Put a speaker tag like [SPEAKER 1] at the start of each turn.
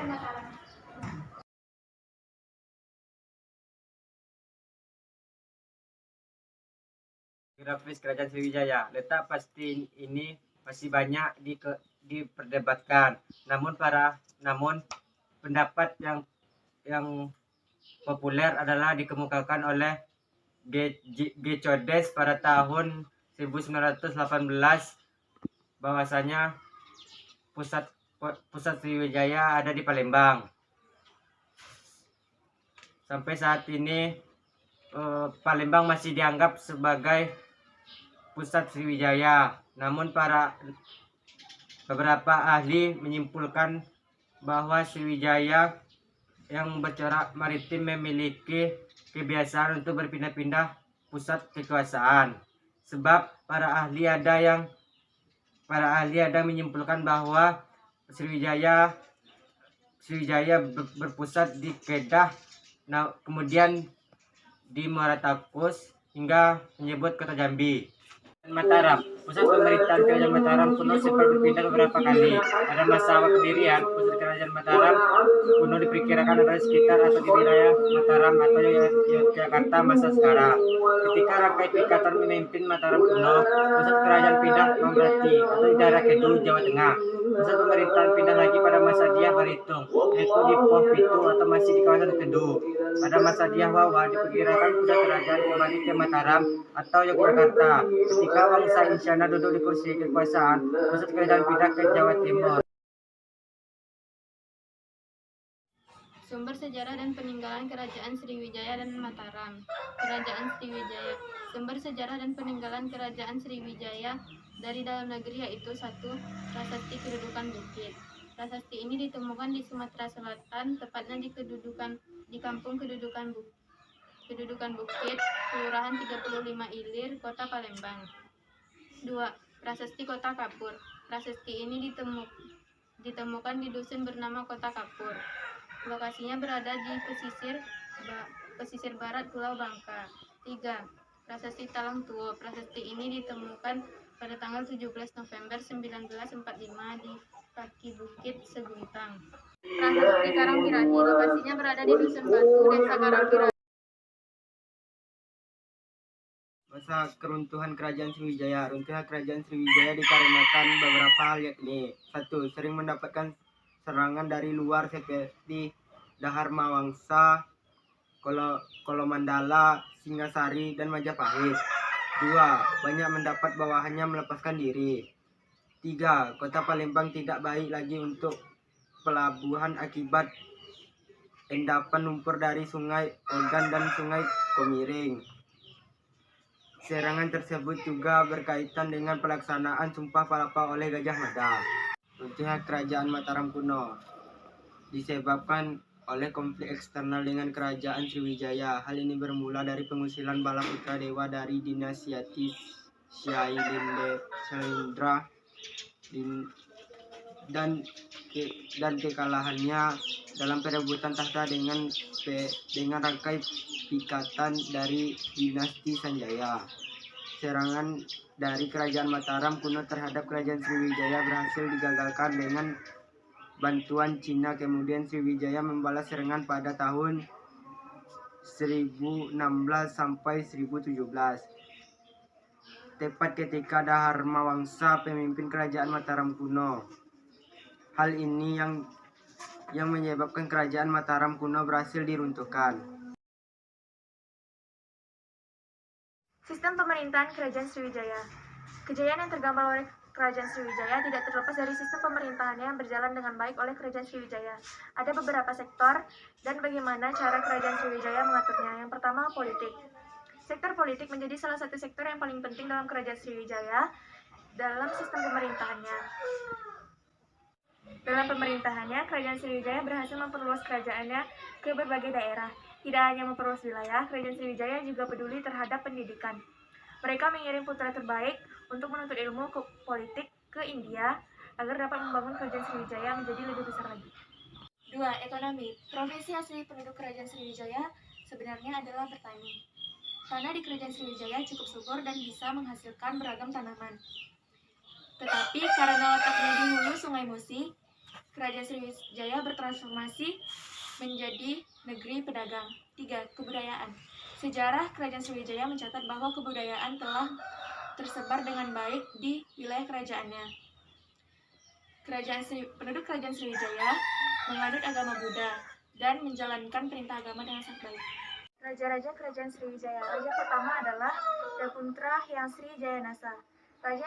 [SPEAKER 1] Kerajaan Mataram.
[SPEAKER 2] Grafis Kerajaan Sriwijaya. Letak pasti ini masih banyak diperdebatkan. Namun pendapat yang populer adalah dikemukakan oleh G. Codes pada tahun 1918 bahwasanya pusat Sriwijaya ada di Palembang. Sampai saat ini Palembang masih dianggap sebagai pusat Sriwijaya. Namun beberapa ahli menyimpulkan bahwa Sriwijaya yang bercorak maritim memiliki kebiasaan untuk berpindah-pindah pusat kekuasaan. Sebab para ahli ada menyimpulkan bahwa Sriwijaya berpusat di Kedah, kemudian di Muara Takus hingga menyebut kota Jambi. Mataram, pusat pemerintahan Kerajaan Mataram kuno sempat berpindah beberapa kali. Pada masa awal pendirian, pusat Kerajaan Mataram kuno diperkirakan ada sekitar atau di wilayah Mataram atau Yogyakarta masa sekarang. Ketika Rangkai Pikatan memimpin Mataram kuno, pusat kerajaan pindah Mambrati atau di daerah Kedu, Jawa Tengah. Pusat pemerintahan pindah lagi pada masa Dyah Baritung, yaitu di Poh Pitu atau masih di kawasan Kedu. Pada masa Dyah Wawa diperkirakan pusat kerajaan kembali ke Mataram atau Yogyakarta. Ketika Wangsa Isyana duduk di kursi kekuasaan, pusat kerajaan pindah ke Jawa Timur.
[SPEAKER 1] Sumber sejarah dan peninggalan Kerajaan Sriwijaya dan Mataram. Kerajaan Sriwijaya. Sumber sejarah dan peninggalan Kerajaan Sriwijaya dari dalam negeri yaitu 1. Prasasti kedudukan bukit. Prasasti ini ditemukan di Sumatera Selatan, tepatnya di Kampung Kedudukan Bukit, Kelurahan 35 Ilir, Kota Palembang. 2. Prasasti Kota Kapur. Prasasti ini ditemukan di dusun bernama Kota Kapur. Lokasinya berada di pesisir barat Pulau Bangka. 3. Prasasti Talang Tuo. Prasasti ini ditemukan pada tanggal 17 November 1945 di kaki Bukit Seguntang. Prasasti Karangpirani. Lokasinya berada di Dusun Batu, Desa Karangpirani.
[SPEAKER 2] Masa keruntuhan Kerajaan Sriwijaya. Runtuhnya Kerajaan Sriwijaya dikarenakan beberapa hal, yakni 1. Sering mendapatkan serangan dari luar seperti Dahar Mawangsa, Kolomandala, Singasari, dan Majapahit. 2. Banyak mendapat bawahannya melepaskan diri. 3. Kota Palembang tidak baik lagi untuk pelabuhan akibat endapan lumpur dari Sungai Ogan dan Sungai Komiring. Serangan tersebut juga berkaitan dengan pelaksanaan Sumpah Palapa oleh Gajah Mada. Runtuhnya Kerajaan Mataram kuno disebabkan oleh konflik eksternal dengan Kerajaan Sriwijaya. Hal ini bermula dari pengusilan bala putra dewa dari dinasti Syailendra dan kekalahannya dalam perebutan tahta dengan Rangkai Pikatan dari dinasti Sanjaya. Serangan dari Kerajaan Mataram kuno terhadap Kerajaan Sriwijaya berhasil digagalkan dengan bantuan Cina. Kemudian Sriwijaya membalas serangan pada tahun 1016 sampai 1017. Tepat ketika Dharma Wangsa pemimpin Kerajaan Mataram kuno. Hal ini yang menyebabkan Kerajaan Mataram kuno berhasil diruntuhkan.
[SPEAKER 3] Sistem pemerintahan Kerajaan Sriwijaya. Kejayaan yang tergambar oleh Kerajaan Sriwijaya tidak terlepas dari sistem pemerintahannya yang berjalan dengan baik oleh Kerajaan Sriwijaya. Ada beberapa sektor dan bagaimana cara Kerajaan Sriwijaya mengaturnya. Yang pertama, politik. Sektor politik menjadi salah satu sektor yang paling penting dalam Kerajaan Sriwijaya dalam sistem pemerintahannya. Dalam pemerintahannya, Kerajaan Sriwijaya berhasil memperluas kerajaannya ke berbagai daerah. Tidak hanya memperluas wilayah, Kerajaan Sriwijaya juga peduli terhadap pendidikan. Mereka mengirim putra terbaik untuk menuntut ilmu politik ke India agar dapat membangun Kerajaan Sriwijaya menjadi lebih besar lagi. 2. Ekonomi. Profesi asli penduduk Kerajaan Sriwijaya sebenarnya adalah petani. Tanah di Kerajaan Sriwijaya cukup subur dan bisa menghasilkan beragam tanaman. Tetapi karena letaknya di hulu Sungai Musi, Kerajaan Sriwijaya bertransformasi menjadi negeri pedagang. 3. Kebudayaan. Sejarah Kerajaan Sriwijaya mencatat bahwa kebudayaan telah tersebar dengan baik di wilayah kerajaannya. Penduduk Kerajaan Sriwijaya menganut agama Buddha dan menjalankan perintah agama dengan sangat baik. Raja-raja Kerajaan Sriwijaya. Raja pertama adalah Dapuntra Hyang Sri Jayanasa. Raja